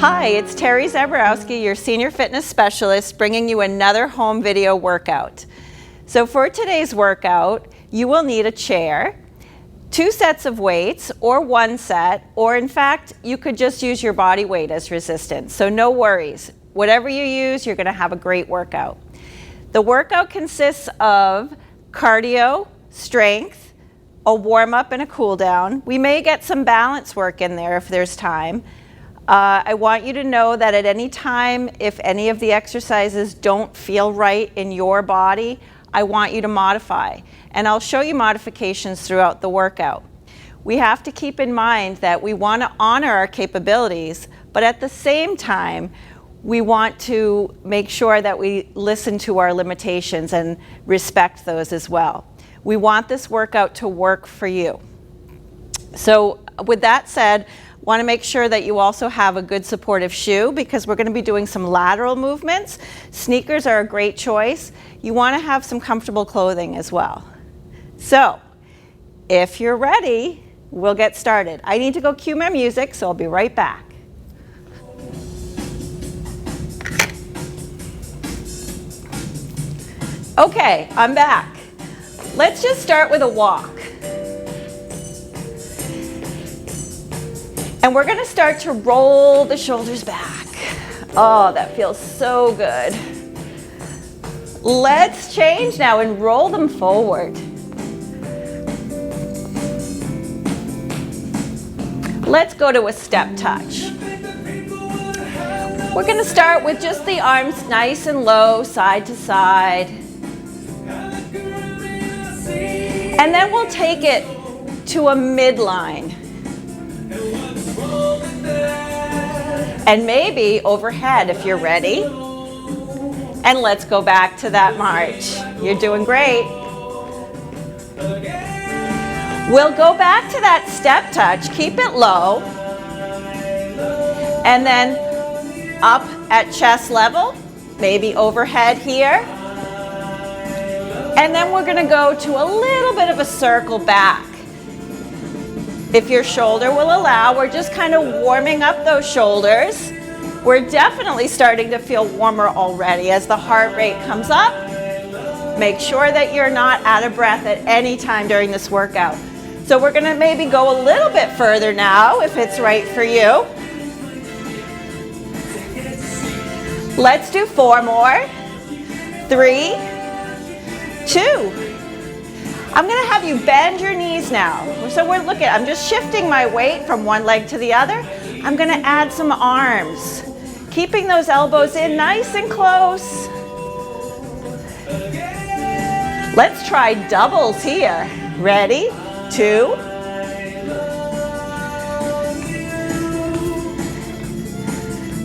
Hi, it's Terri Zaborowski, your Senior Fitness Specialist, bringing you another home video workout. So for today's workout, you will need a chair, 2 sets of weights, or 1 set, or in fact, you could just use your body weight as resistance. So no worries. Whatever you use, you're going to have a great workout. The workout consists of cardio, strength, a warm-up and a cool-down. We may get some balance work in there if there's time. I want you to know that at any time, if any of the exercises don't feel right in your body, I want you to modify. And I'll show you modifications throughout the workout. We have to keep in mind that we want to honor our capabilities, but at the same time, we want to make sure that we listen to our limitations and respect those as well. We want this workout to work for you. So with that said, want to make sure that you also have a good supportive shoe because we're going to be doing some lateral movements. Sneakers are a great choice. You want to have some comfortable clothing as well. So if you're ready, we'll get started. I need to go cue my music, so I'll be right back. Okay, I'm back. Let's just start with a walk. And we're going to start to roll the shoulders back. Oh, that feels so good. Let's change now and roll them forward. Let's go to a step touch. We're going to start with just the arms nice and low, side to side. And then we'll take it to a midline. And maybe overhead if you're ready. And let's go back to that march. You're doing great. We'll go back to that step touch. Keep it low. And then up at chest level, maybe overhead here. And then we're going to go to a little bit of a circle back. If your shoulder will allow, we're just kind of warming up those shoulders. We're definitely starting to feel warmer already as the heart rate comes up. Make sure that you're not out of breath at any time during this workout. So we're going to maybe go a little bit further now if it's right for you. Let's do 4 more. 3, 2. I'm going to have you bend your knees now. So I'm just shifting my weight from one leg to the other. I'm going to add some arms, keeping those elbows in nice and close. Let's try doubles here. Ready? 2.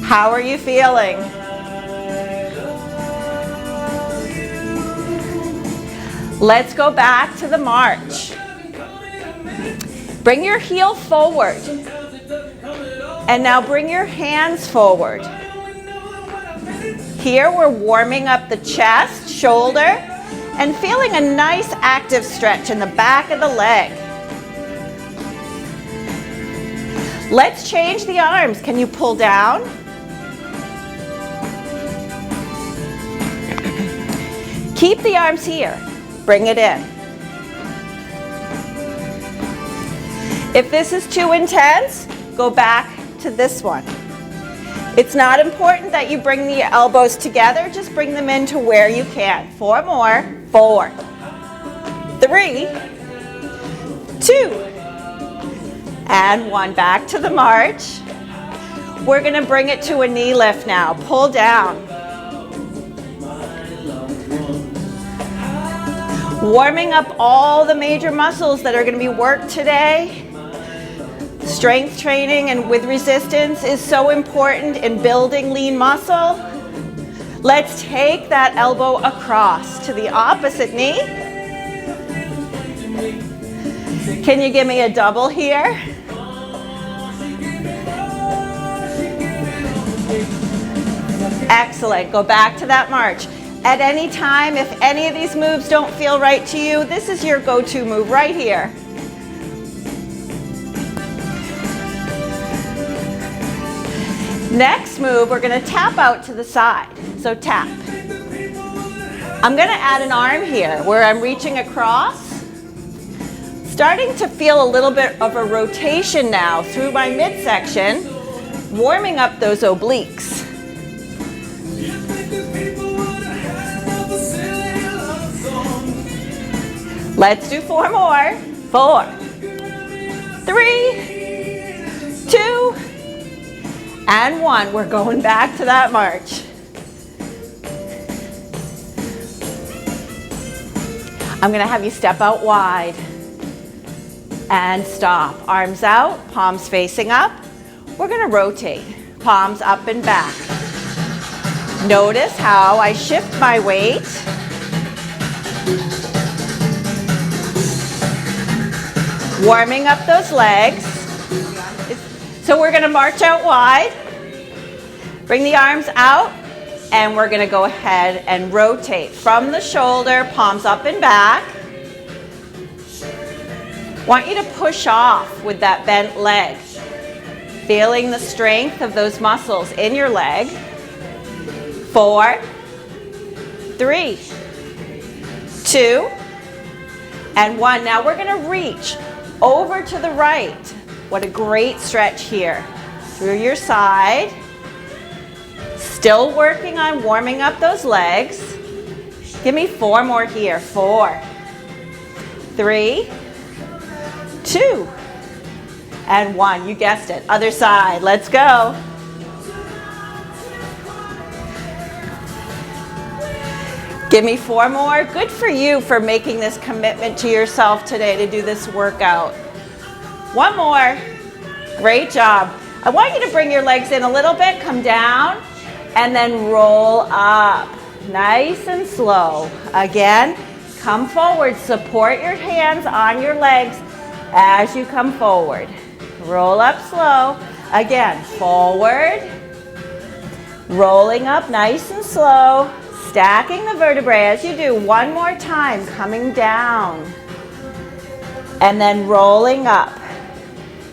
How are you feeling? Let's go back to the march. Bring your heel forward. And now bring your hands forward. Here we're warming up the chest, shoulder, and feeling a nice active stretch in the back of the leg. Let's change the arms. Can you pull down? Keep the arms here. Bring it in. If this is too intense, go back to this one. It's not important that you bring the elbows together, just bring them into where you can. 4 more. 4, 3, 2, and 1. Back to the march. We're going to bring it to a knee lift now. Pull down. Warming up all the major muscles that are going to be worked today. Strength training and with resistance is so important in building lean muscle. Let's take that elbow across to the opposite knee. Can you give me a double here? Excellent. Go back to that march. At any time, if any of these moves don't feel right to you, this is your go-to move right here. Next move, we're gonna tap out to the side. So tap. I'm gonna add an arm here where I'm reaching across. Starting to feel a little bit of a rotation now through my midsection, warming up those obliques. Let's do 4 more. 4, 3, 2, and 1. We're going back to that march. I'm gonna have you step out wide and stop. Arms out, palms facing up. We're gonna rotate, palms up and back. Notice how I shift my weight. Warming up those legs. So we're gonna march out wide. Bring the arms out, and we're gonna go ahead and rotate from the shoulder, palms up and back. Want you to push off with that bent leg. Feeling the strength of those muscles in your leg. 4, 3, 2, and 1. Now we're gonna reach over to the right. What a great stretch here. Through your side. Still working on warming up those legs. Give me 4 more here. 4, 3, 2, and 1. You guessed it. Other side. Let's go. Give me 4 more. Good for you for making this commitment to yourself today to do this workout. 1 more. Great job. I want you to bring your legs in a little bit. Come down and then roll up. Nice and slow. Again, come forward. Support your hands on your legs as you come forward. Roll up slow. Again, forward. Rolling up nice and slow. Stacking the vertebrae as you do. 1 more time, coming down. And then rolling up.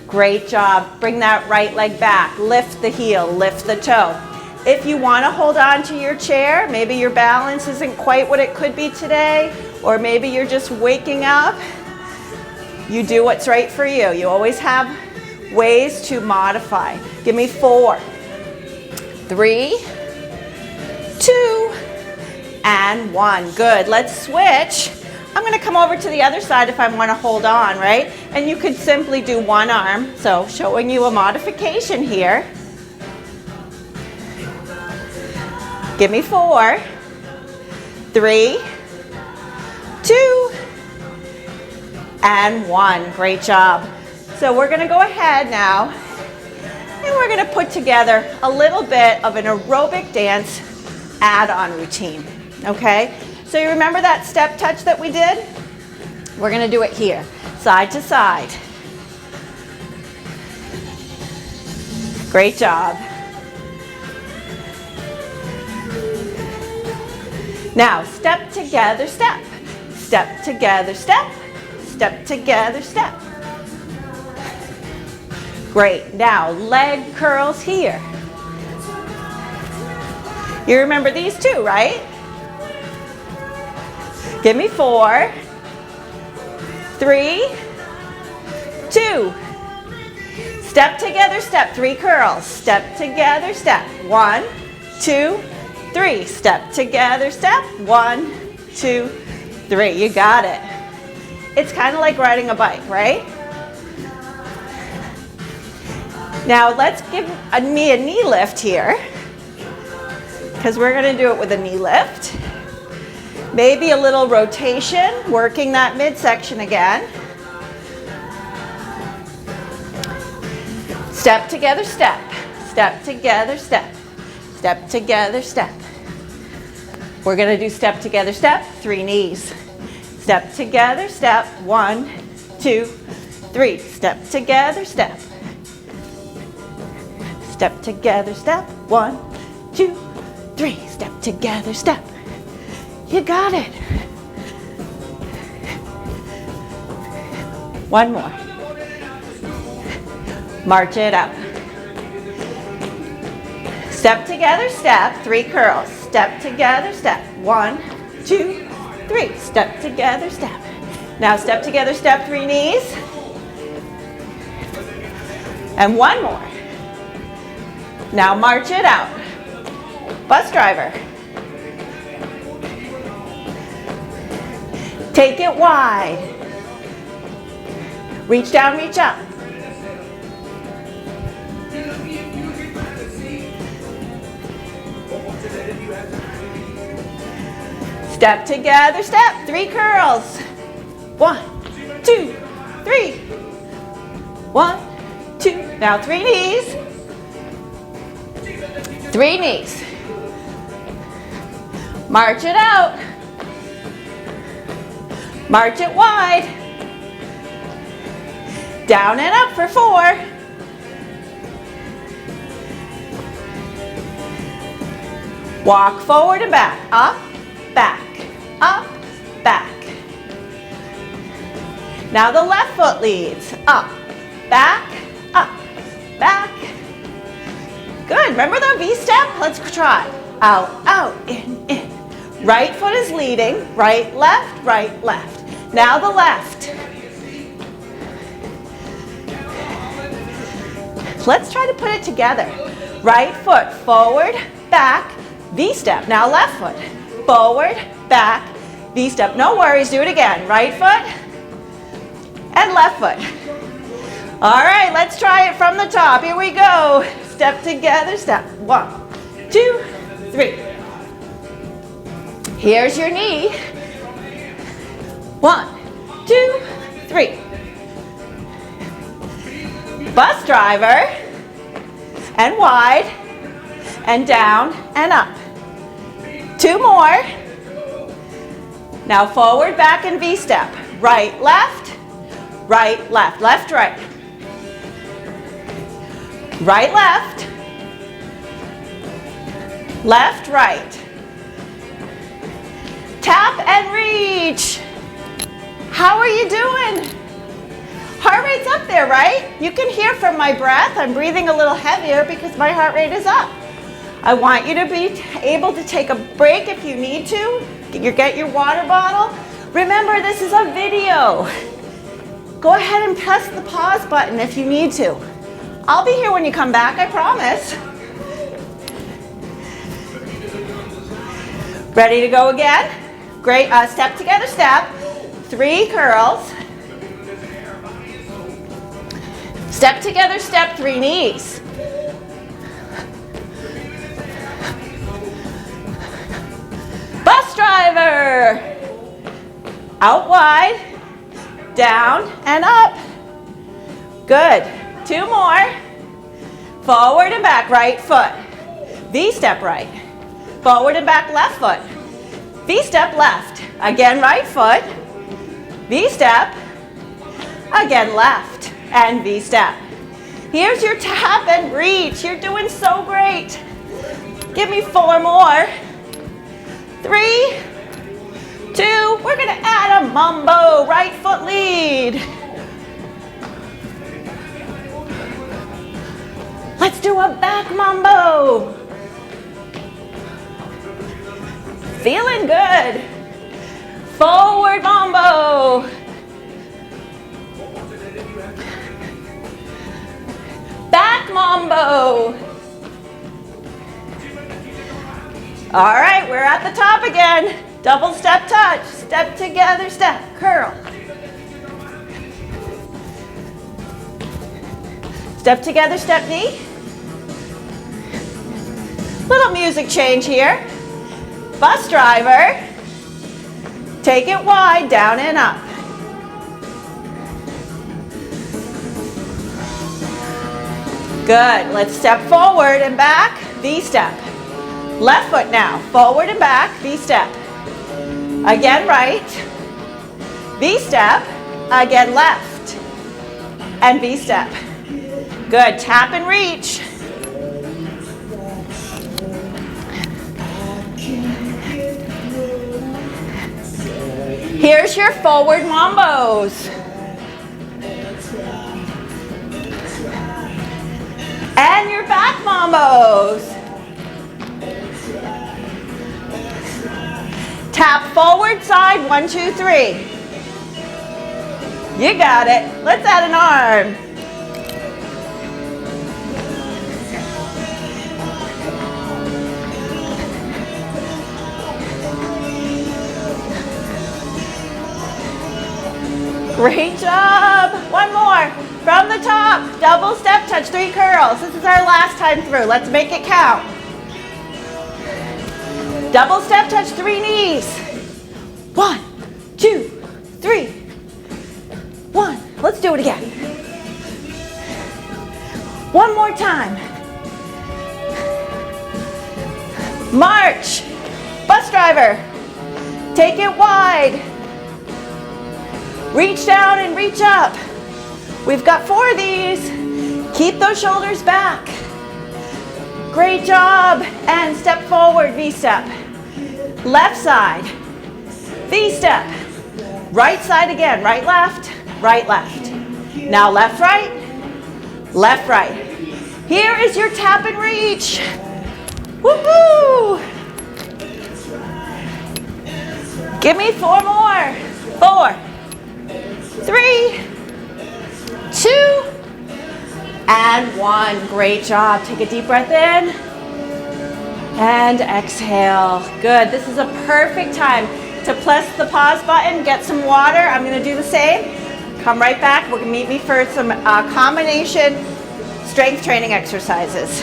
Great job. Bring that right leg back. Lift the heel, lift the toe. If you want to hold on to your chair, maybe your balance isn't quite what it could be today, or maybe you're just waking up, you do what's right for you. You always have ways to modify. Give me 4, 3, 2, and 1. Good. Let's switch. I'm going to come over to the other side if I want to hold on, right? And you could simply do 1 arm. So showing you a modification here. Give me 4, 3, 2, and 1. Great job. So we're going to go ahead now and we're going to put together a little bit of an aerobic dance add-on routine. Okay? So you remember that step touch that we did? We're going to do it here, side to side. Great job. Now, step together, step. Step together, step. Step together, step. Great. Now, leg curls here. You remember these two, right? Give me 4, 3, 2. Step together, step. 3 curls. Step together, step. 1, 2, 3. Step together, step. 1, 2, 3. You got it. It's kind of like riding a bike, right? Now let's give me a knee lift here, because we're going to do it with a knee lift. Maybe a little rotation, working that midsection again. Step together, step. Step together, step. Step together, step. We're going to do step together, step. 3 knees. Step together, step. 1, 2, 3. Step together, step. Step together, step. 1, 2, 3. Step together, step. You got it. 1 more. March it up. Step together, step, 3 curls. Step together, step, 1, 2, 3. Step together, step. Now step together, step, 3 knees. And 1 more. Now march it out. Bus driver. Take it wide. Reach down, reach up. Step together, step, 3 curls. 1, 2, 3. 1, 2. Now 3 knees. 3 knees. March it out. March it wide. Down and up for 4. Walk forward and back. Up, back, up, back. Now the left foot leads. Up, back, up, back. Good. Remember the V-step? Let's try. Out, out, in. Right foot is leading. Right, left, right, left. Now the left. Let's try to put it together. Right foot, forward, back, V-step. Now left foot, forward, back, V-step. No worries, do it again. Right foot and left foot. All right, let's try it from the top. Here we go. Step together, step. 1, 2, 3. Here's your knee. 1, 2, 3. Bus driver, and wide, and down, and up. 2 more. Now forward, back, and V-step. Right, left, right, left. Left, right. Right, left. Left, right. Tap and reach. How are you doing? Heart rate's up there, right? You can hear from my breath. I'm breathing a little heavier because my heart rate is up. I want you to be able to take a break if you need to. Get your water bottle. Remember, this is a video. Go ahead and press the pause button if you need to. I'll be here when you come back, I promise. Ready to go again? Great. Step together, step. 3 curls. Step together, step, 3 knees. Bus driver. Out wide, down and up. Good. 2 more. Forward and back, right foot. V-step right. Forward and back, left foot. V-step left. Again, right foot. V-step. Again, left. And V-step. Here's your tap and reach. You're doing so great. Give me 4 more. 3, 2. We're going to add a mambo. Right foot lead. Let's do a back mambo. Feeling good. Forward mambo. Back mambo. All right, we're at the top again. Double step touch. Step together, step, curl. Step together, step knee. Little music change here. Bus driver. Take it wide, down and up. Good. Let's step forward and back, V-step. Left foot now, forward and back, V-step. Again right, V-step, again left, and V-step. Good. Tap and reach. Here's your forward mambos. And your back mambos. Tap forward side, 1, 2, 3. You got it. Let's add an arm. Great job. One more. From the top, double step touch, 3 curls. This is our last time through. Let's make it count. Double step touch, 3 knees. 1, 2, 3. 1. Let's do it again. One more time. March. Bus driver. Take it wide. Reach down and reach up. We've got 4 of these. Keep those shoulders back. Great job. And step forward, V-step. Left side, V-step. Right side again, right, left, right, left. Now left, right, left, right. Here is your tap and reach. Woohoo! Give me 4 more. 4, 3, 2, and 1. Great job. Take a deep breath in and exhale. Good. This is a perfect time to press the pause button, get some water. I'm going to do the same. Come right back. We're going to meet me for some combination strength training exercises.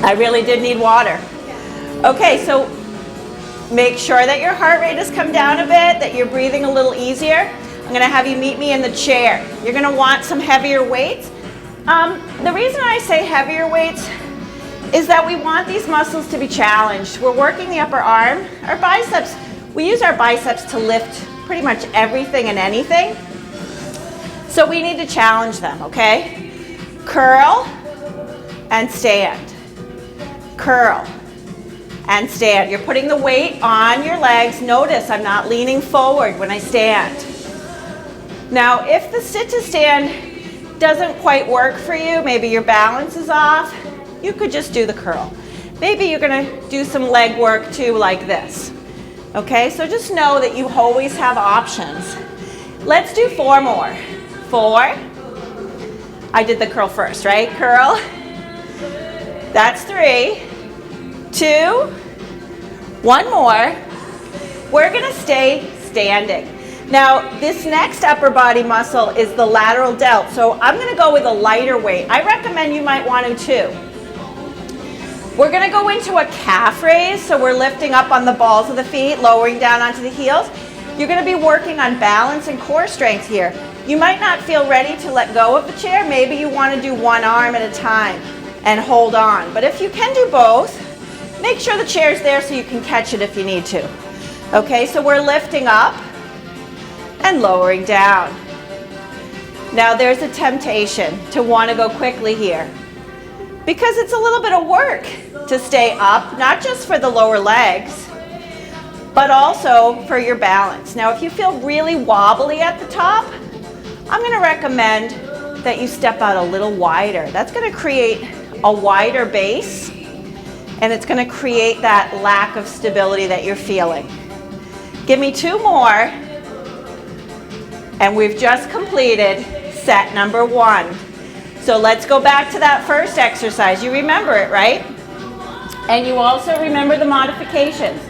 I really did need water. Okay, so make sure that your heart rate has come down a bit, that you're breathing a little easier. I'm going to have you meet me in the chair. You're going to want some heavier weights. The reason I say heavier weights is that we want these muscles to be challenged. We're working the upper arm. Our biceps, we use our biceps to lift pretty much everything and anything. So we need to challenge them, okay? Curl and stand. Curl and stand. You're putting the weight on your legs. Notice I'm not leaning forward when I stand. Now, if the sit to stand doesn't quite work for you, maybe your balance is off, you could just do the curl. Maybe you're going to do some leg work too, like this. Okay, so just know that you always have options. Let's do 4 more. 4. I did the curl first, right? Curl. That's 3. 2. 1 more. We're going to stay standing. Now, this next upper body muscle is the lateral delt, so I'm going to go with a lighter weight. I recommend you might want to too. We're going to go into a calf raise, so we're lifting up on the balls of the feet, lowering down onto the heels. You're going to be working on balance and core strength here. You might not feel ready to let go of the chair. Maybe you want to do one arm at a time and hold on. But if you can do both, make sure the chair's there so you can catch it if you need to. Okay, so we're lifting up and lowering down. Now there's a temptation to want to go quickly here because it's a little bit of work to stay up, not just for the lower legs, but also for your balance. Now if you feel really wobbly at the top, I'm going to recommend that you step out a little wider. That's going to create a wider base, and it's going to create that lack of stability that you're feeling. Give me 2 more. And we've just completed set number 1. So let's go back to that first exercise. You remember it, right? And you also remember the modifications.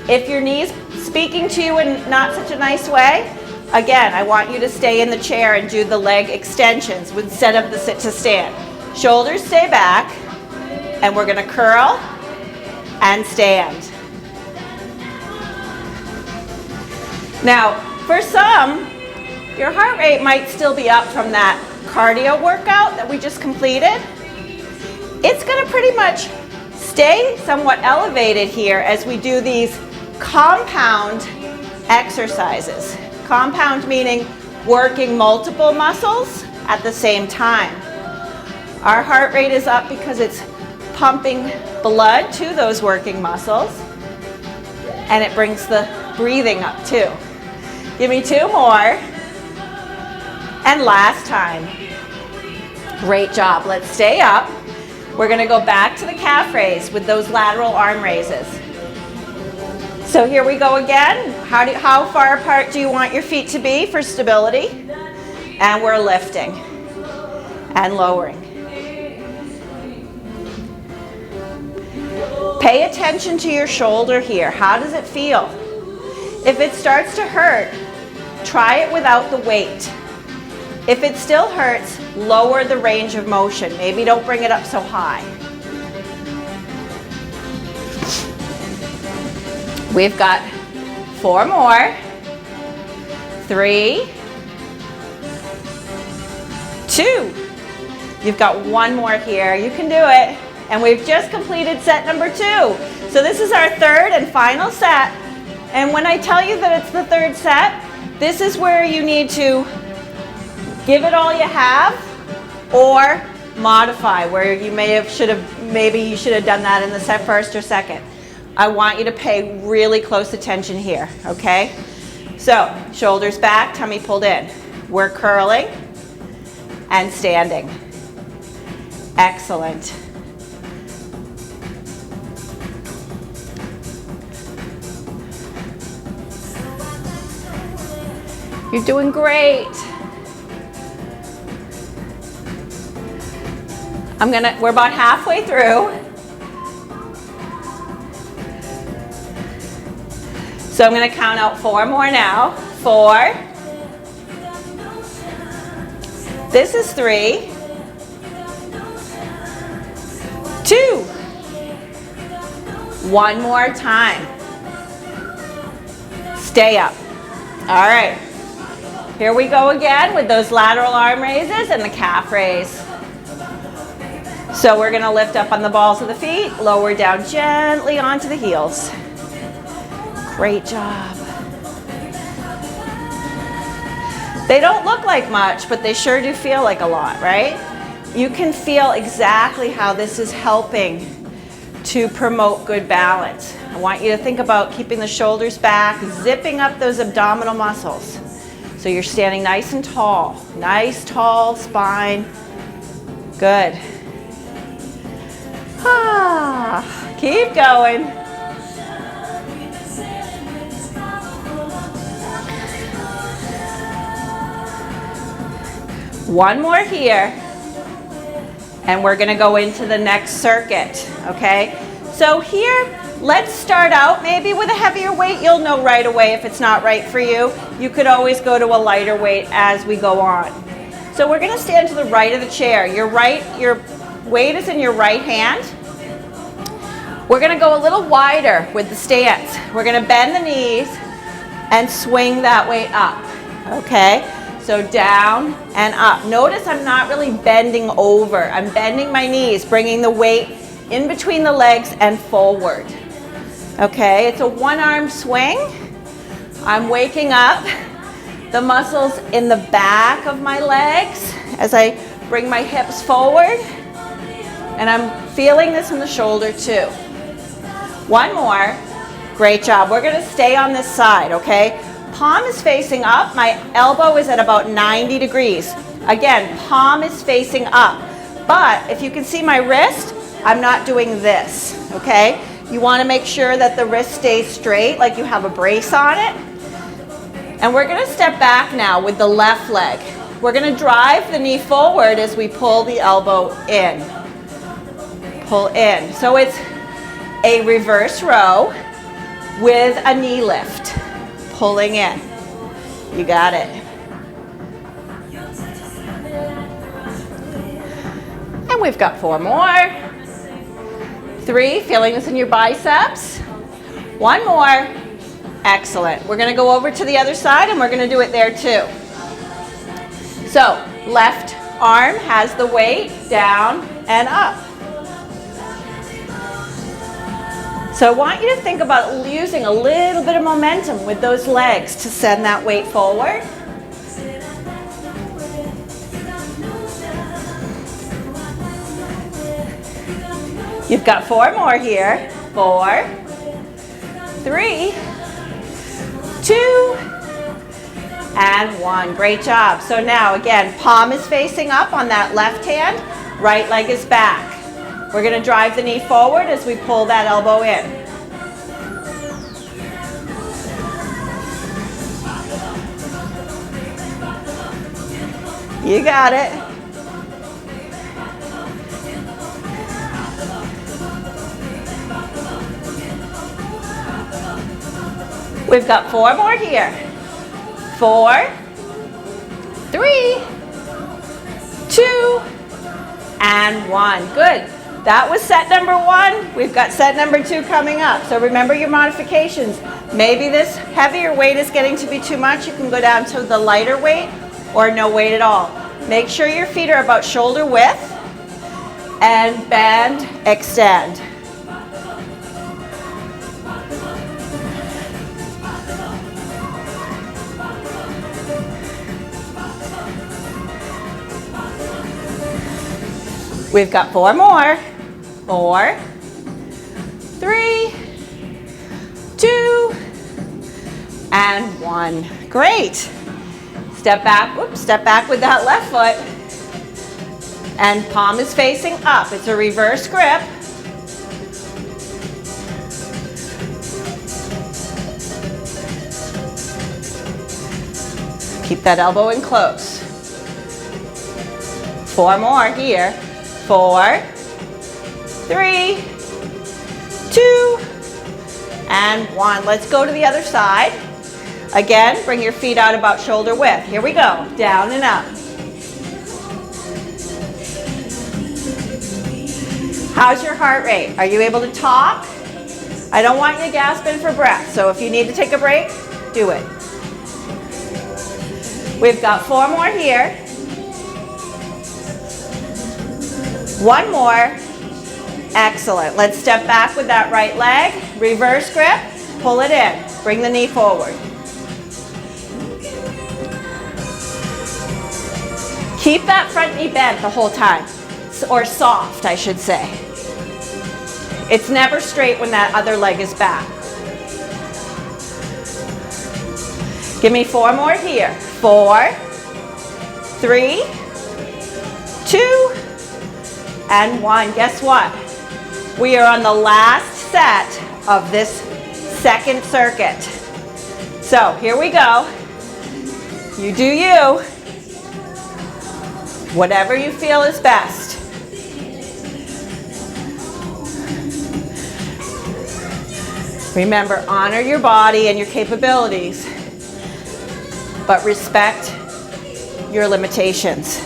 If your knee's speaking to you in not such a nice way, again, I want you to stay in the chair and do the leg extensions instead of the sit to stand. Shoulders stay back, and we're going to curl and stand. Now, for some, your heart rate might still be up from that cardio workout that we just completed. It's going to pretty much stay somewhat elevated here as we do these compound exercises. Compound meaning working multiple muscles at the same time. Our heart rate is up because it's pumping blood to those working muscles, and it brings the breathing up too. Give me 2 more. And last time. Great job. Let's stay up. We're going to go back to the calf raise with those lateral arm raises. So here we go again. How far apart do you want your feet to be for stability? And we're lifting and lowering. Pay attention to your shoulder here. How does it feel? If it starts to hurt, try it without the weight. If it still hurts, lower the range of motion. Maybe don't bring it up so high. We've got 4 more. 3, 2. You've got 1 more here. You can do it. And we've just completed set number 2. So this is our 3rd and final set. And when I tell you that it's the 3rd set, this is where you need to give it all you have, or modify where you maybe you should have done that in the set 1st or 2nd. I want you to pay really close attention here, okay? So, shoulders back, tummy pulled in. We're curling and standing. Excellent. You're doing great. We're about halfway through. So I'm gonna count out 4 more now. 4. This is 3. 2. 1 more time. Stay up. All right. Here we go again with those lateral arm raises and the calf raise. So we're gonna lift up on the balls of the feet, lower down gently onto the heels. Great job. They don't look like much, but they sure do feel like a lot, right? You can feel exactly how this is helping to promote good balance. I want you to think about keeping the shoulders back, zipping up those abdominal muscles. So you're standing nice and tall. Nice, tall spine. Good. Keep going. One more here. And we're going to go into the next circuit, okay? So here, let's start out maybe with a heavier weight. You'll know right away if it's not right for you. You could always go to a lighter weight as we go on. So we're going to stand to the right of the chair. Your weight is in your right hand. We're going to go a little wider with the stance. We're going to bend the knees and swing that weight up, okay? So down and up. Notice I'm not really bending over. I'm bending my knees, bringing the weight in between the legs and forward. Okay, it's a one-arm swing. I'm waking up the muscles in the back of my legs as I bring my hips forward. And I'm feeling this in the shoulder too. One more. Great job. We're going to stay on this side, okay? Palm is facing up. My elbow is at about 90 degrees. Again, palm is facing up. But if you can see my wrist, I'm not doing this, okay? You want to make sure that the wrist stays straight, like you have a brace on it. And we're going to step back now with the left leg. We're going to drive the knee forward as we pull the elbow in. Pull in. So it's a reverse row with a knee lift. Pulling in. You got it. And we've got 4 more. 3, feeling this in your biceps. 1 more. Excellent. We're going to go over to the other side and we're going to do it there too. So, left arm has the weight down and up. So I want you to think about using a little bit of momentum with those legs to send that weight forward. You've got 4 more here. 4, 3, 2, and 1. Great job. So now again, palm is facing up on that left hand, right leg is back. We're going to drive the knee forward as we pull that elbow in. You got it. We've got 4 more here. 4, 3, 2, and 1. Good. That was set number 1. We've got set number 2 coming up. So remember your modifications. Maybe this heavier weight is getting to be too much. You can go down to the lighter weight or no weight at all. Make sure your feet are about shoulder width and bend, extend. We've got 4 more. 4, 3, 2, and 1. Great. Step back, whoops, step back with that left foot. And palm is facing up. It's a reverse grip. Keep that elbow in close. 4 more here. 4, 3, 2, and 1. Let's go to the other side. Again, bring your feet out about shoulder width. Here we go. Down and up. How's your heart rate? Are you able to talk? I don't want you gasping for breath, so if you need to take a break, do it. We've got 4 more here. 1 more. Excellent. Let's step back with that right leg. Reverse grip. Pull it in. Bring the knee forward. Keep that front knee bent the whole time, or soft, I should say. It's never straight when that other leg is back. Give me 4 more here. 4, 3, 2, and 1. Guess what? We are on the last set of this second circuit. So here we go. You do you. Whatever you feel is best. Remember, honor your body and your capabilities, but respect your limitations.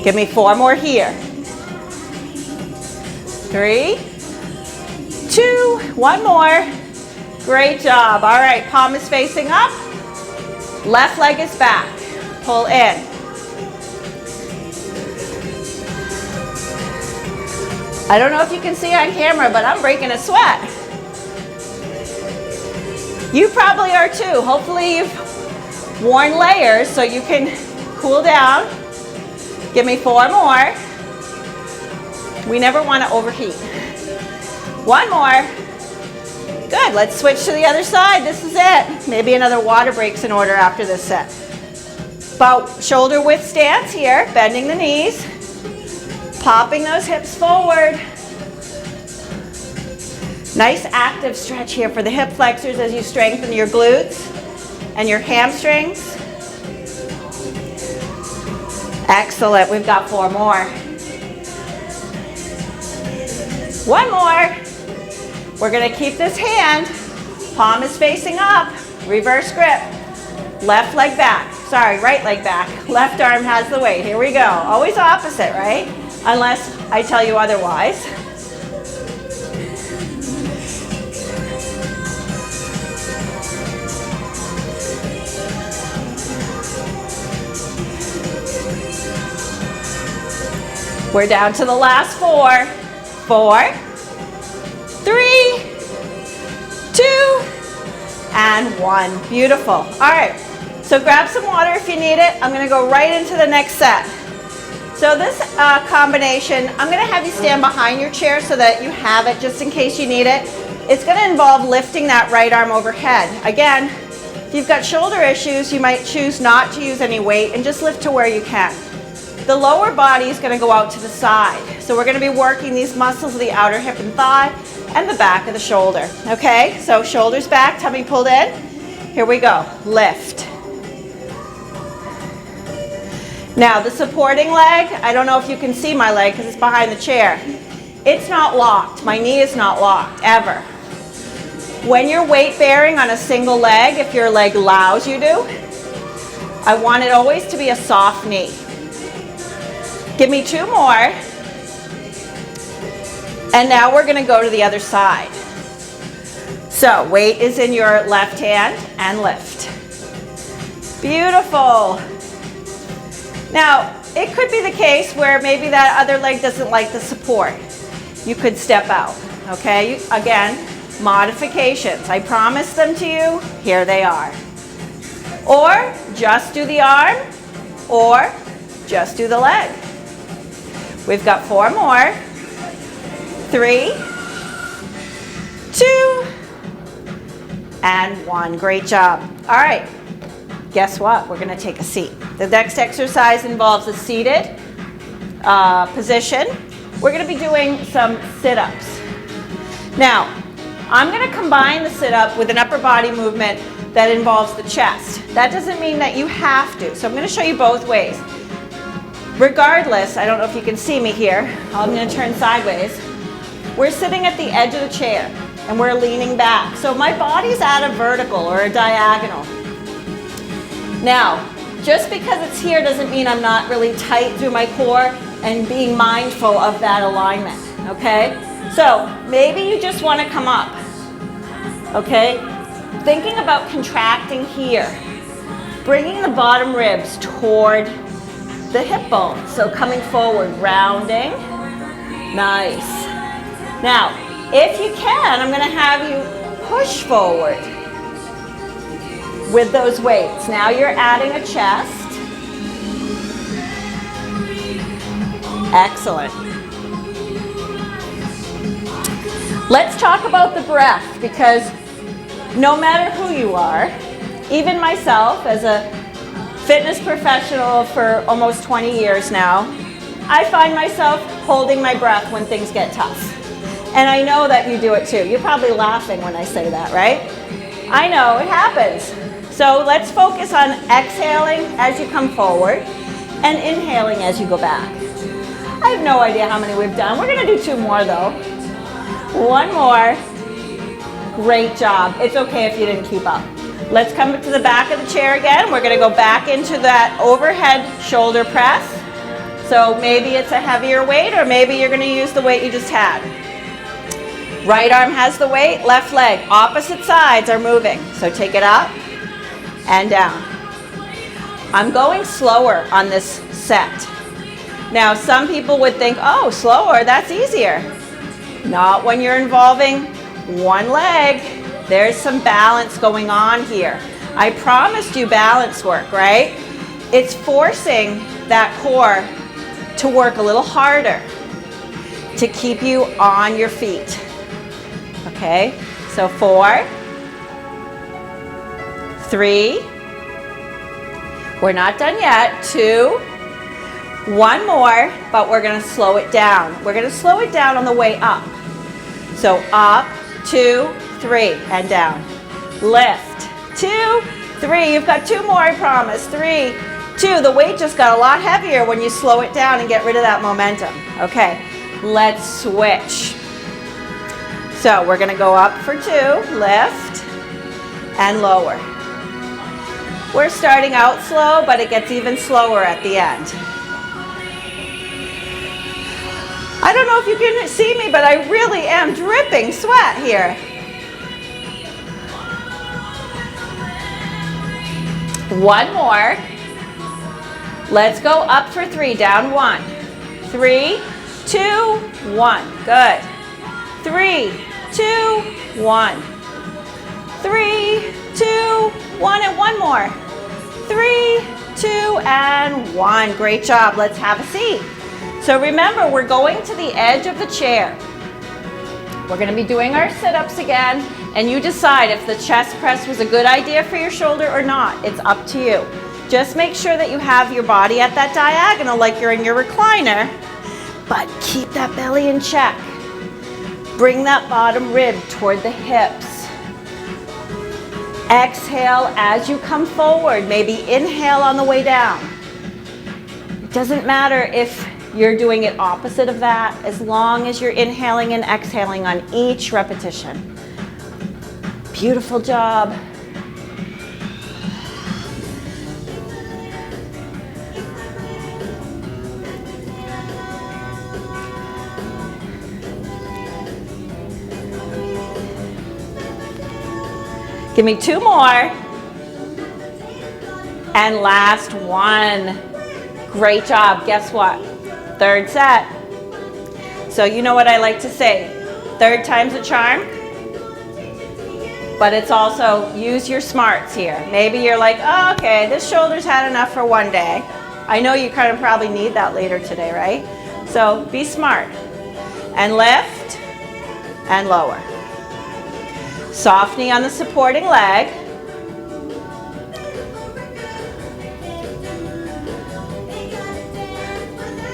Give me 4 more here. 3, 2, 1 more. Great job. All right, palm is facing up. Left leg is back. Pull in. I don't know if you can see on camera, but I'm breaking a sweat. You probably are too. Hopefully you've worn layers so you can cool down. Give me 4 more. We never want to overheat. 1 more. Good, let's switch to the other side. This is it. Maybe another water break's in order after this set. About shoulder width stance here, bending the knees, popping those hips forward. Nice active stretch here for the hip flexors as you strengthen your glutes and your hamstrings. Excellent, we've got 4 more. 1 more. We're gonna keep this hand, palm is facing up, reverse grip, left leg back. Sorry, right leg back. Left arm has the weight. Here we go. Always opposite, right? Unless I tell you otherwise. We're down to the last 4. 4, 3, 2, and 1. Beautiful. All right. So grab some water if you need it. I'm going to go right into the next set. So this combination, I'm going to have you stand behind your chair so that you have it just in case you need it. It's going to involve lifting that right arm overhead. Again, if you've got shoulder issues, you might choose not to use any weight and just lift to where you can. The lower body is going to go out to the side. So we're going to be working these muscles of the outer hip and thigh and the back of the shoulder. Okay, so shoulders back, tummy pulled in. Here we go, lift. Now the supporting leg, I don't know if you can see my leg because it's behind the chair. It's not locked, my knee is not locked, ever. When you're weight bearing on a single leg, if your leg allows you to, I want it always to be a soft knee. Give me 2 more. And now we're going to go to the other side. So weight is in your left hand and lift. Beautiful. Now, it could be the case where maybe that other leg doesn't like the support. You could step out, okay? Again, modifications. I promised them to you. Here they are. Or just do the arm, or just do the leg. We've got 4 more. 3, 2, and 1. Great job. All right. Guess what? We're going to take a seat. The next exercise involves a seated position. We're going to be doing some sit-ups. Now, I'm going to combine the sit-up with an upper body movement that involves the chest. That doesn't mean that you have to. So I'm going to show you both ways. Regardless, I don't know if you can see me here. I'm going to turn sideways. We're sitting at the edge of the chair and we're leaning back. So my body's at a vertical or a diagonal. Now, just because it's here doesn't mean I'm not really tight through my core and being mindful of that alignment, okay? So maybe you just want to come up, okay? Thinking about contracting here, bringing the bottom ribs toward the hip bone. So coming forward, rounding, nice. Now, if you can, I'm going to have you push forward with those weights. Now you're adding a chest. Excellent. Let's talk about the breath, because no matter who you are, even myself as a fitness professional for almost 20 years now, I find myself holding my breath when things get tough. And I know that you do it too. You're probably laughing when I say that, right? I know, it happens. So let's focus on exhaling as you come forward and inhaling as you go back. I have no idea how many we've done. We're going to do 2 more though. 1 more. Great job. It's okay if you didn't keep up. Let's come to the back of the chair again. We're going to go back into that overhead shoulder press. So maybe it's a heavier weight, or maybe you're going to use the weight you just had. Right arm has the weight, left leg. Opposite sides are moving. So take it up and down. I'm going slower on this set. Now, some people would think, oh, slower, that's easier. Not when you're involving one leg. There's some balance going on here. I promised you balance work, right? It's forcing that core to work a little harder to keep you on your feet. Okay, so 4, 3, we're not done yet, 2, 1 more, but we're going to slow it down. We're going to slow it down on the way up. So up, 2, 3, and down. Lift, 2, 3. You've got 2 more, I promise. 3, 2. The weight just got a lot heavier when you slow it down and get rid of that momentum. Okay, let's switch. So we're going to go up for 2, lift, and lower. We're starting out slow, but it gets even slower at the end. I don't know if you can see me, but I really am dripping sweat here. 1 more. Let's go up for 3, down 1. 3, 2, 1. Good. 3, 2, 1. 3, 2, 1, and 1 more. 3, 2, and 1. Great job. Let's have a seat. So remember, we're going to the edge of the chair. We're going to be doing our sit-ups again, and you decide if the chest press was a good idea for your shoulder or not. It's up to you. Just make sure that you have your body at that diagonal like you're in your recliner, but keep that belly in check. Bring that bottom rib toward the hips. Exhale as you come forward. Maybe inhale on the way down. It doesn't matter if you're doing it opposite of that, as long as you're inhaling and exhaling on each repetition. Beautiful job. Give me 2 more. And last one. Great job. Guess what? 3rd set. So you know what I like to say, 3rd time's a charm, but it's also use your smarts here. Maybe you're like, oh, okay, this shoulder's had enough for one day. I know you kind of probably need that later today, right? So be smart. And lift and lower. Softening on the supporting leg.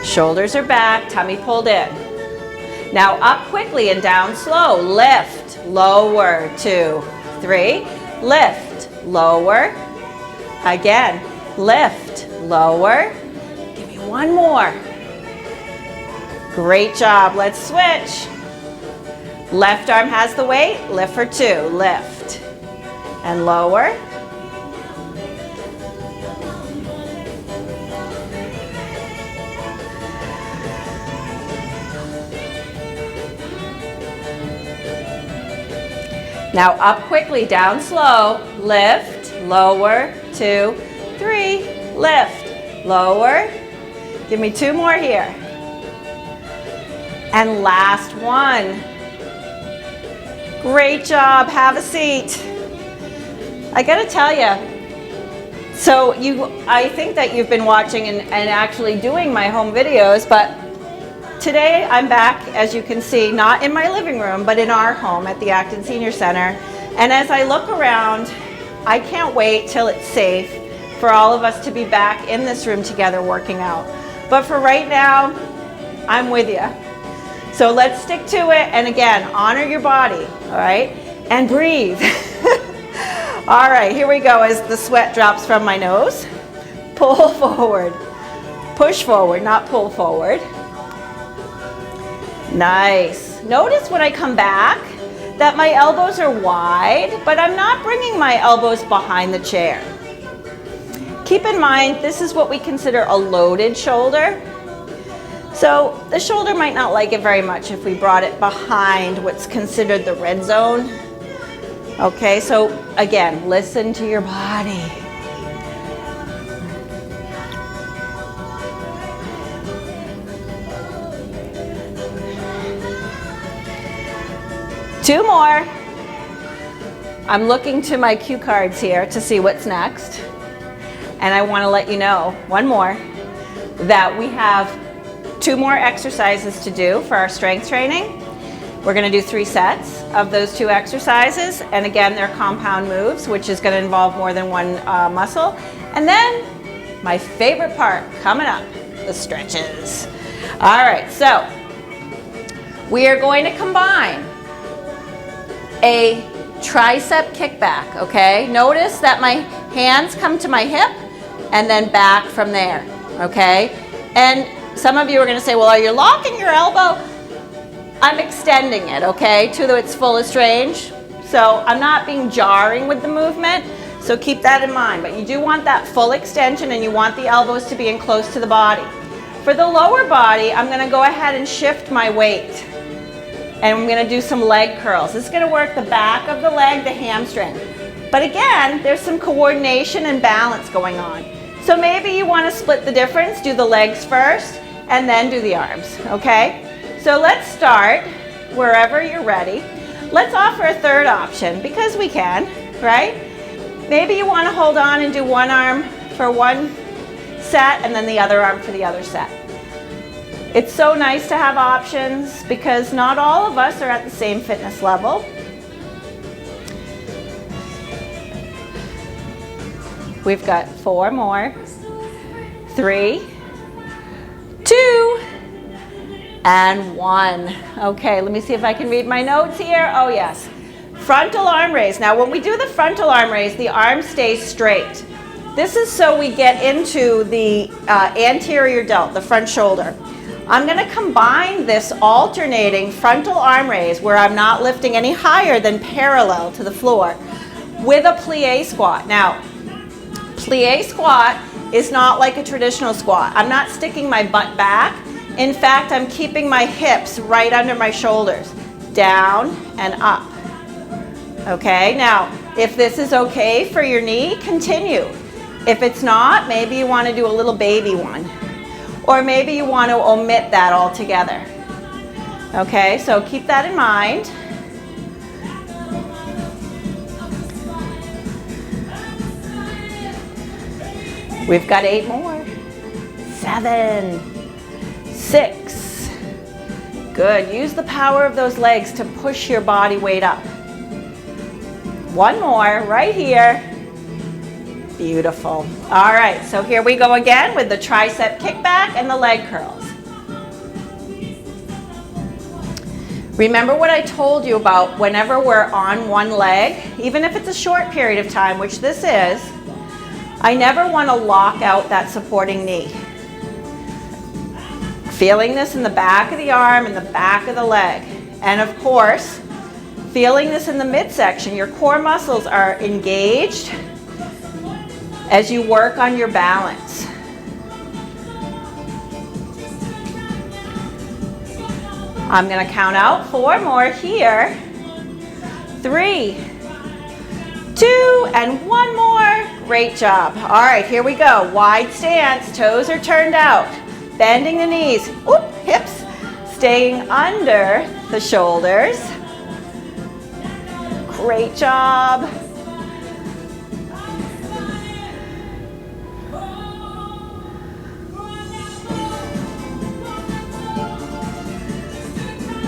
Shoulders are back, tummy pulled in. Now up quickly and down slow. Lift, lower, 2, 3. Lift, lower. Again, lift, lower. Give me 1 more. Great job, let's switch. Left arm has the weight, lift for 2. Lift and lower. Now up quickly, down slow, lift, lower, 2, 3, lift, lower. Give me 2 more here. And last one. Great job, have a seat. I gotta tell you, so I think that you've been watching and actually doing my home videos, but today I'm back, as you can see, not in my living room, but in our home at the Acton Senior Center. And as I look around, I can't wait till it's safe for all of us to be back in this room together working out. But for right now, I'm with you. So let's stick to it. And again, honor your body, all right? And breathe. All right, here we go as the sweat drops from my nose. Pull forward. Push forward, not pull forward. Nice. Notice when I come back that my elbows are wide, but I'm not bringing my elbows behind the chair. Keep in mind, this is what we consider a loaded shoulder. So the shoulder might not like it very much if we brought it behind what's considered the red zone. Okay, so again, listen to your body. Two more. I'm looking to my cue cards here to see what's next. And I want to let you know, one more, that we have 2 more exercises to do for our strength training. We're going to do 3 sets of those 2 exercises. And again, they're compound moves, which is going to involve more than one muscle. And then my favorite part coming up, the stretches. All right, so we are going to combine a tricep kickback, okay? Notice that my hands come to my hip and then back from there, okay? And some of you are gonna say, well, are you locking your elbow? I'm extending it, okay, to its fullest range. So I'm not being jarring with the movement, so keep that in mind. But you do want that full extension and you want the elbows to be in close to the body. For the lower body, I'm gonna go ahead and shift my weight. And I'm gonna do some leg curls. This is gonna work the back of the leg, the hamstring. But again, there's some coordination and balance going on. So maybe you wanna split the difference, do the legs first, and then do the arms, okay? So let's start wherever you're ready. Let's offer a 3rd option, because we can, right? Maybe you wanna hold on and do one arm for one set, and then the other arm for the other set. It's so nice to have options because not all of us are at the same fitness level. We've got 4 more. 3, 2, and 1. Okay, let me see if I can read my notes here. Oh yes. Frontal arm raise. Now when we do the frontal arm raise, the arm stays straight. This is so we get into the anterior delt, the front shoulder. I'm going to combine this alternating frontal arm raise where I'm not lifting any higher than parallel to the floor with a plie squat. Now, plie squat is not like a traditional squat. I'm not sticking my butt back. In fact, I'm keeping my hips right under my shoulders, down and up. Okay, now, if this is okay for your knee, continue. If it's not, maybe you want to do a little baby one. Or maybe you want to omit that altogether. Okay, so keep that in mind. We've got 8 more. 7, 6. Good. Use the power of those legs to push your body weight up. 1 more right here. Beautiful. All right, so here we go again with the tricep kickback and the leg curls. Remember what I told you about whenever we're on one leg, even if it's a short period of time, which this is, I never want to lock out that supporting knee. Feeling this in the back of the arm and the back of the leg. And of course, feeling this in the midsection. Your core muscles are engaged as you work on your balance. I'm going to count out 4 more here. 3, 2, and 1 more. Great job. All right, here we go. Wide stance, toes are turned out. Bending the knees, oop, hips, staying under the shoulders. Great job.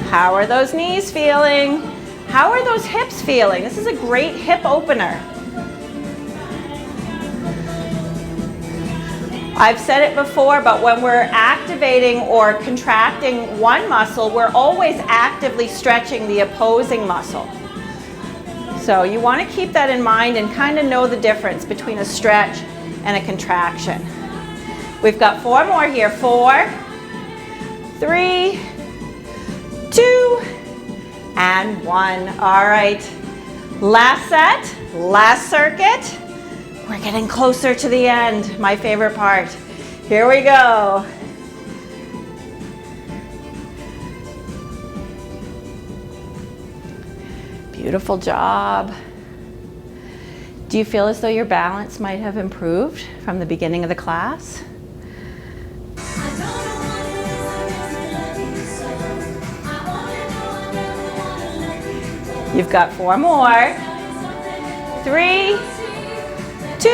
How are those knees feeling? How are those hips feeling? This is a great hip opener. I've said it before, but when we're activating or contracting one muscle, we're always actively stretching the opposing muscle. So you want to keep that in mind and kind of know the difference between a stretch and a contraction. We've got 4 more here. 4, 3, 2, and 1. All right, last set, last circuit. We're getting closer to the end, my favorite part. Here we go. Beautiful job. Do you feel as though your balance might have improved from the beginning of the class? You've got 4 more. 3, 2,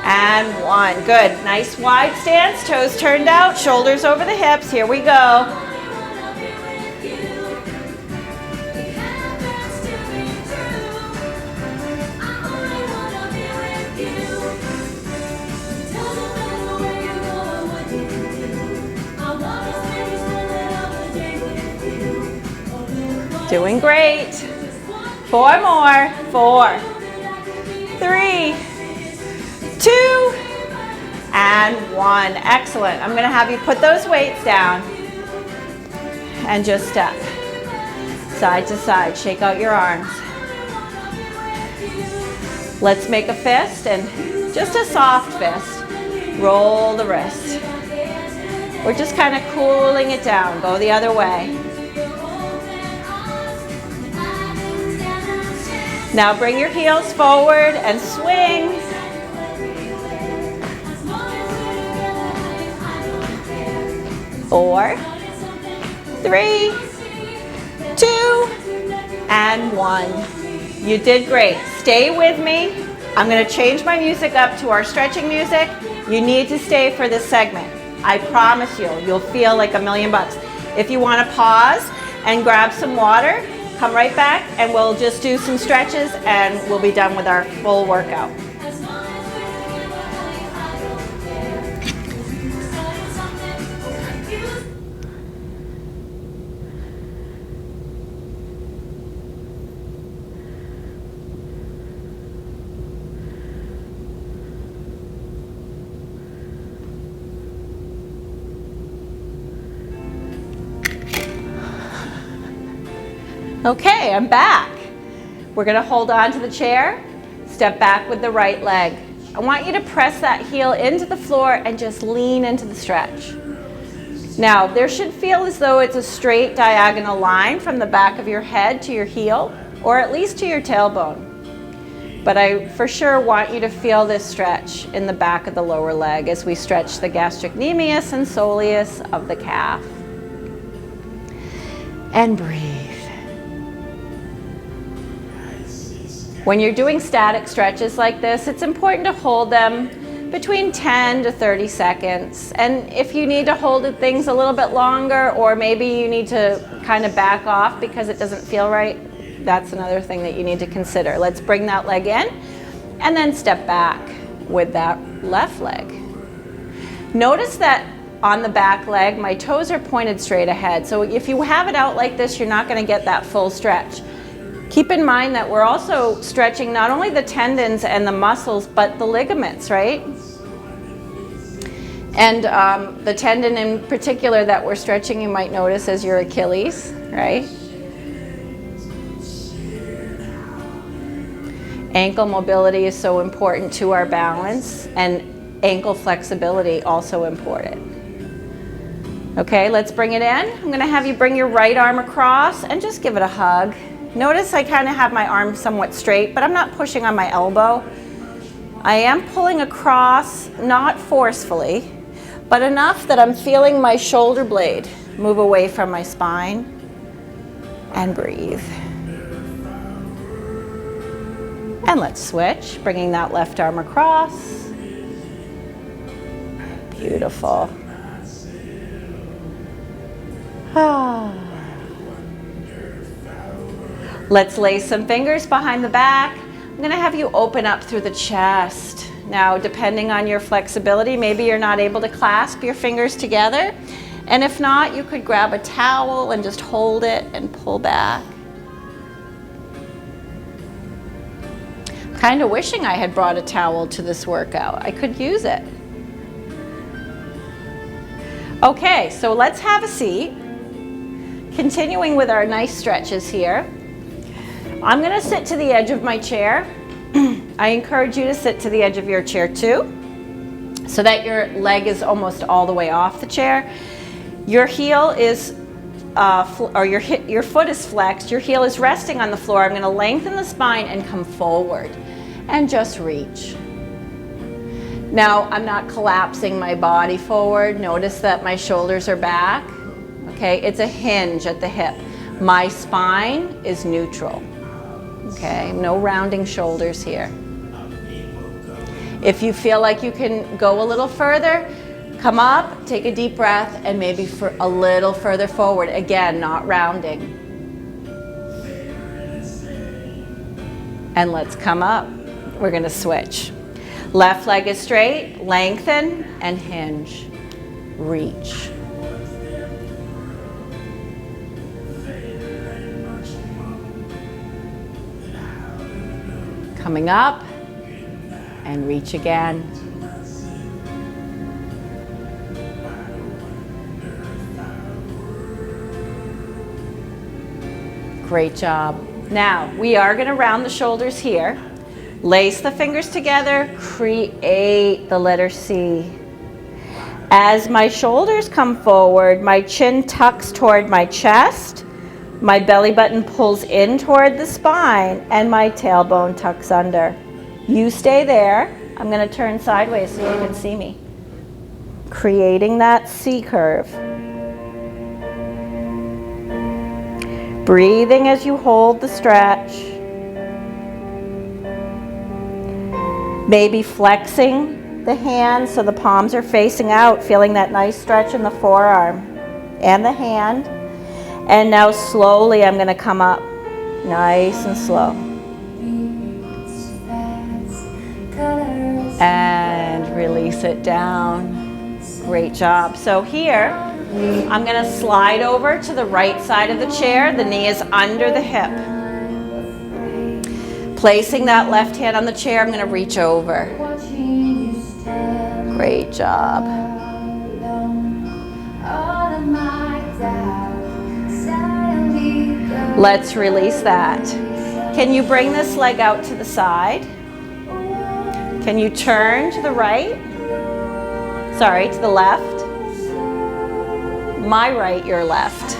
and 1. Good. Nice wide stance, toes turned out, shoulders over the hips. Here we go. Doing great. 4 more. 4, 3, 2, and 1. Excellent. I'm going to have you put those weights down and just step side to side. Shake out your arms. Let's make a fist, and just a soft fist. Roll the wrist. We're just kind of cooling it down. Go the other way. Now bring your heels forward and swing. Four, 3, 2, and 1. You did great. Stay with me. I'm going to change my music up to our stretching music. You need to stay for this segment. I promise you'll feel like $1,000,000. If you want to pause and grab some water, come right back and we'll just do some stretches and we'll be done with our full workout. Okay, I'm back. We're gonna hold on to the chair, step back with the right leg. I want you to press that heel into the floor and just lean into the stretch. Now, there should feel as though it's a straight diagonal line from the back of your head to your heel, or at least to your tailbone. But I for sure want you to feel this stretch in the back of the lower leg as we stretch the gastrocnemius and soleus of the calf. And breathe. When you're doing static stretches like this, it's important to hold them between 10 to 30 seconds. And if you need to hold things a little bit longer, or maybe you need to kind of back off because it doesn't feel right, that's another thing that you need to consider. Let's bring that leg in and then step back with that left leg. Notice that on the back leg, my toes are pointed straight ahead. So if you have it out like this, you're not going to get that full stretch. Keep in mind that we're also stretching not only the tendons and the muscles, but the ligaments, right? And the tendon in particular that we're stretching, you might notice, is your Achilles, right? Ankle mobility is so important to our balance, and ankle flexibility also important. Okay, let's bring it in. I'm gonna have you bring your right arm across and just give it a hug. Notice I kind of have my arm somewhat straight, but I'm not pushing on my elbow. I am pulling across, not forcefully, but enough that I'm feeling my shoulder blade move away from my spine. And breathe. And let's switch, bringing that left arm across. Beautiful. Ah. Let's lay some fingers behind the back. I'm gonna have you open up through the chest. Now, depending on your flexibility, maybe you're not able to clasp your fingers together. And if not, you could grab a towel and just hold it and pull back. Kind of wishing I had brought a towel to this workout. I could use it. Okay, so let's have a seat. Continuing with our nice stretches here. I'm gonna sit to the edge of my chair. I encourage you to sit to the edge of your chair too, so that your leg is almost all the way off the chair. Your heel is, your foot is flexed, your heel is resting on the floor. I'm gonna lengthen the spine and come forward and just reach. Now, I'm not collapsing my body forward. Notice that my shoulders are back. Okay, it's a hinge at the hip. My spine is neutral. Okay, no rounding shoulders here. If you feel like you can go a little further, come up, take a deep breath, and maybe for a little further forward. Again, not rounding. And let's come up. We're gonna switch. Left leg is straight, lengthen and hinge. Reach. Coming up and reach again. Great job. Now, we are going to round the shoulders here. Lace the fingers together, create the letter C. As my shoulders come forward, my chin tucks toward my chest. My belly button pulls in toward the spine and my tailbone tucks under. You stay there. I'm going to turn sideways so you can see me. Creating that C curve. Breathing as you hold the stretch. Maybe flexing the hands so the palms are facing out, feeling that nice stretch in the forearm and the hand. And now slowly I'm going to come up, nice and slow. And release it down. Great job. So here, I'm going to slide over to the right side of the chair. The knee is under the hip. Placing that left hand on the chair, I'm going to reach over. Great job. Let's release that. Can you bring this leg out to the side? Can you turn to the right? Sorry, to the left. My right, your left.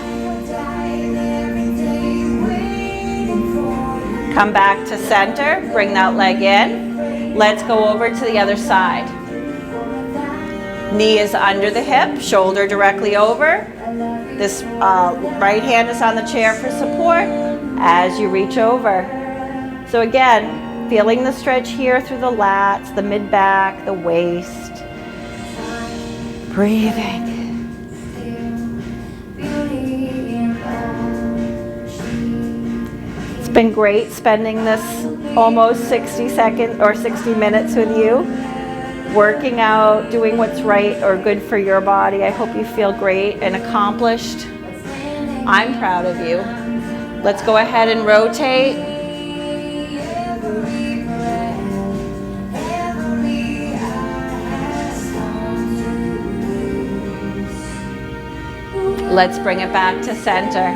Come back to center, bring that leg in. Let's go over to the other side. Knee is under the hip, shoulder directly over. This right hand is on the chair for support as you reach over. So again, feeling the stretch here through the lats, the mid-back, the waist. Breathing. It's been great spending this almost 60 minutes with you, working out, doing what's right or good for your body. I hope you feel great and accomplished. I'm proud of you. Let's go ahead and rotate. Let's bring it back to center.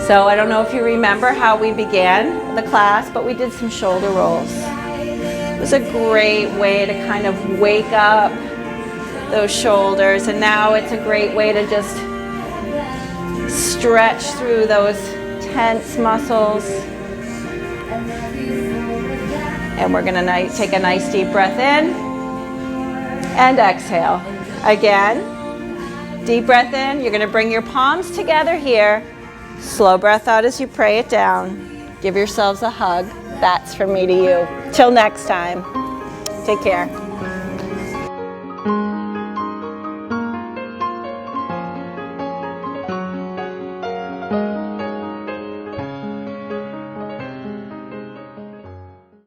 So I don't know if you remember how we began the class, but we did some shoulder rolls. It was a great way to kind of wake up those shoulders, and now it's a great way to just stretch through those tense muscles. And we're gonna take a nice deep breath in and exhale. Again, deep breath in. You're gonna bring your palms together here. Slow breath out as you pray it down. Give yourselves a hug. That's from me to you. Till next time. Take care.